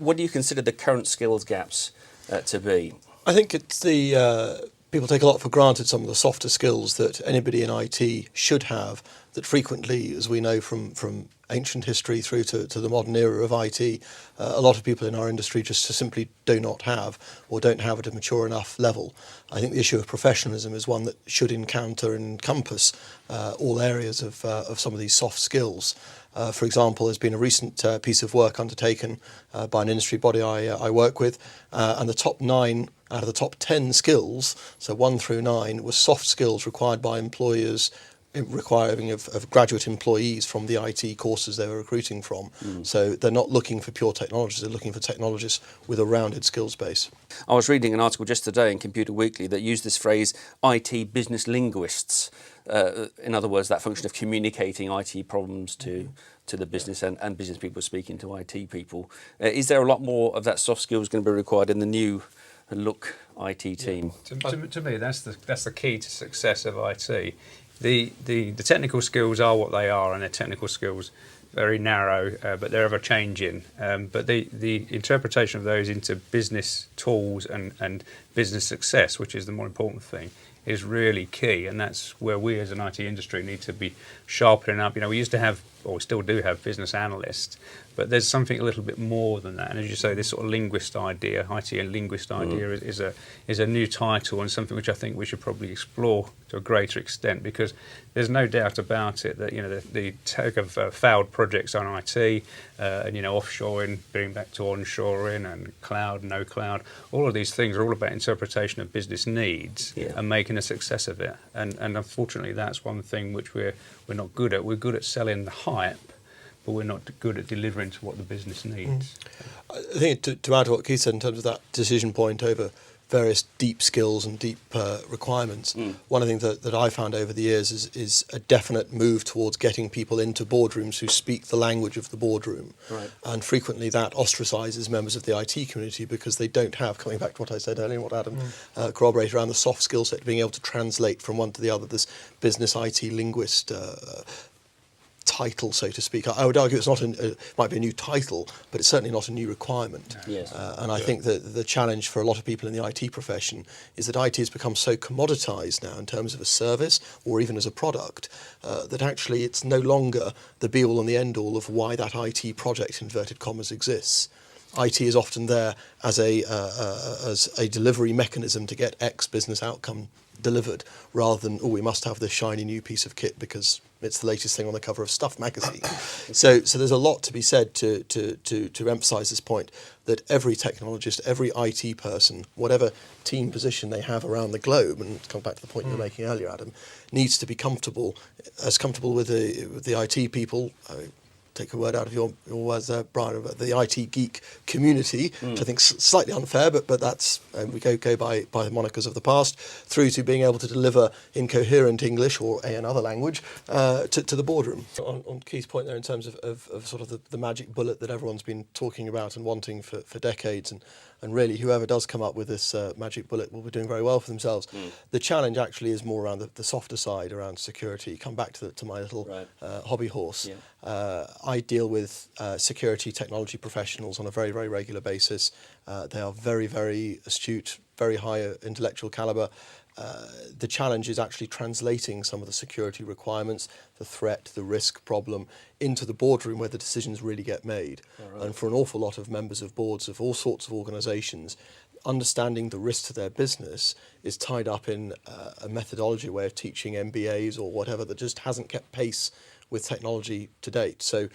what do you consider the current skills gaps to be? I think it's people take a lot for granted some of the softer skills that anybody in IT should have, that frequently, as we know from ancient history through to the modern era of IT, a lot of people in our industry just simply do not have, or don't have at a mature enough level. I think the issue of professionalism is one that should encompass all areas of some of these soft skills. For example, there's been a recent piece of work undertaken by an industry body I work with, and the top 9 out of the top 10 skills, so 1 through 9, were soft skills required by employers, requiring of graduate employees from the IT courses they were recruiting from. So they're not looking for pure technologists, they're looking for technologists with a rounded skills base. I was reading an article just today in Computer Weekly that used this phrase, IT business linguists. In other words, that function of communicating IT problems to the business and business people speaking to IT people. Is there a lot more of that soft skills going to be required in the new look IT team? To me, that's the key to success of IT. The technical skills are what they are, and they're technical skills very narrow, but they're ever changing. But the interpretation of those into business tools and business success, which is the more important thing, is really key, and that's where we as an IT industry need to be sharpening up. We used to have, or we still do have, business analysts, but there's something a little bit more than that. And as you say, this sort of linguist idea, IT and linguist idea, is a new title, and something which I think we should probably explore to a greater extent, because there's no doubt about it that the take of failed projects on IT, and offshoring, being back to onshoring, and cloud, no cloud, all of these things are all about interpretation of business needs and making a success of it. And unfortunately, that's one thing which we're not good at. We're good at selling the hype, but we're not good at delivering to what the business needs. I think to add to what Keith said in terms of that decision point over various deep skills and deep requirements, one of the things that I found over the years is a definite move towards getting people into boardrooms who speak the language of the boardroom. Right. And frequently that ostracises members of the IT community because they don't have, coming back to what I said earlier and what Adam corroborated around the soft skill set, being able to translate from one to the other, this business IT linguist title, so to speak. I would argue it's not might be a new title, but it's certainly not a new requirement. Yes. And I think that the challenge for a lot of people in the IT profession is that IT has become so commoditized now in terms of a service or even as a product that actually it's no longer the be-all and the end-all of why that IT project, inverted commas, exists. IT is often there as a delivery mechanism to get X business outcome delivered, rather than, we must have this shiny new piece of kit because it's the latest thing on the cover of Stuff magazine. So there's a lot to be said to emphasise this point, that every technologist, every IT person, whatever team position they have around the globe, and to come back to the point you were making earlier, Adam, needs to be comfortable with the IT people. Take a word out of your words there, Brian, about the IT geek community, which I think is slightly unfair, but that's, we go by the monikers of the past, through to being able to deliver in coherent English or another language to the boardroom. On Keith's point there in terms of sort of the magic bullet that everyone's been talking about and wanting for decades, and really whoever does come up with this magic bullet will be doing very well for themselves. The challenge actually is more around the softer side, around security. Come back to my little hobby horse. Yeah. I deal with security technology professionals on a very, very regular basis. They are very, very astute, very high intellectual caliber. The challenge is actually translating some of the security requirements, the threat, the risk problem, into the boardroom where the decisions really get made. Right. And for an awful lot of members of boards of all sorts of organisations, understanding the risk to their business is tied up in a methodology, way of teaching MBAs or whatever that just hasn't kept pace with technology to date. So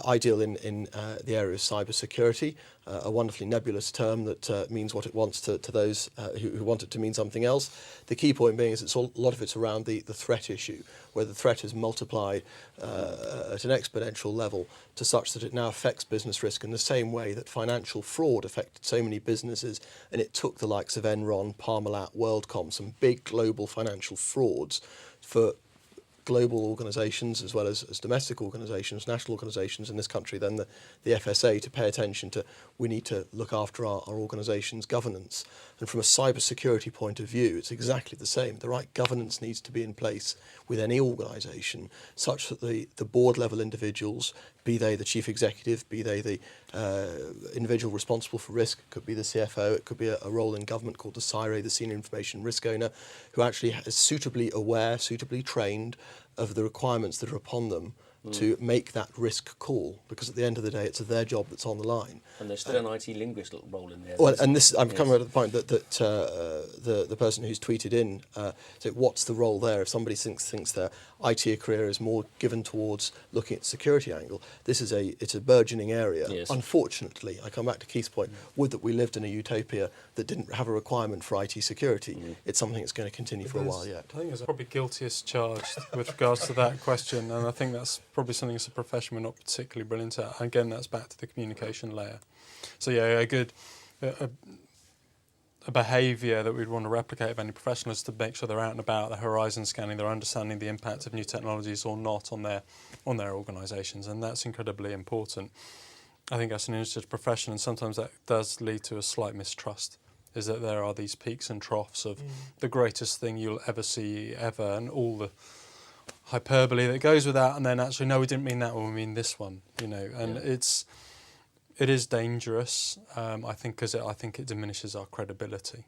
I deal in the area of cybersecurity, a wonderfully nebulous term that means what it wants to those who want it to mean something else. The key point being is a lot of it's around the threat issue, where the threat has multiplied at an exponential level to such that it now affects business risk in the same way that financial fraud affected so many businesses, and it took the likes of Enron, Parmalat, WorldCom, some big global financial frauds, for global organisations as well as domestic organisations, national organisations in this country, then the FSA, to pay attention to, we need to look after our organisation's governance. And from a cybersecurity point of view, it's exactly the same. The right governance needs to be in place with any organisation, such that the board level individuals, be they the chief executive, be they the individual responsible for risk. It could be the CFO. It could be a role in government called the CIRE, the Senior Information Risk Owner, who actually is suitably aware, suitably trained of the requirements that are upon them to make that risk call, because at the end of the day, it's their job that's on the line. And there's still an IT linguist role in there. Well, and this, I'm coming to the point that the person who's tweeted in, so what's the role there? If somebody thinks their IT career is more given towards looking at the security angle, it's a burgeoning area. Yes. Unfortunately, I come back to Keith's point, would that we lived in a utopia that didn't have a requirement for IT security. It's something that's going to continue for a while yet. I think there's probably guilty as charged with regards to that question, and I think that's probably something as a profession we're not particularly brilliant at. Again, that's back to the communication layer. So yeah, a behaviour that we'd want to replicate of any professional is to make sure they're out and about, they're horizon scanning, they're understanding the impact of new technologies or not on their organisations, and that's incredibly important. I think that's an interesting profession, and sometimes that does lead to a slight mistrust, is that there are these peaks and troughs of the greatest thing you'll ever see ever, and all the hyperbole that goes with that, and then actually, no, we didn't mean that one, we mean this one, and it is dangerous, I think, because I think it diminishes our credibility.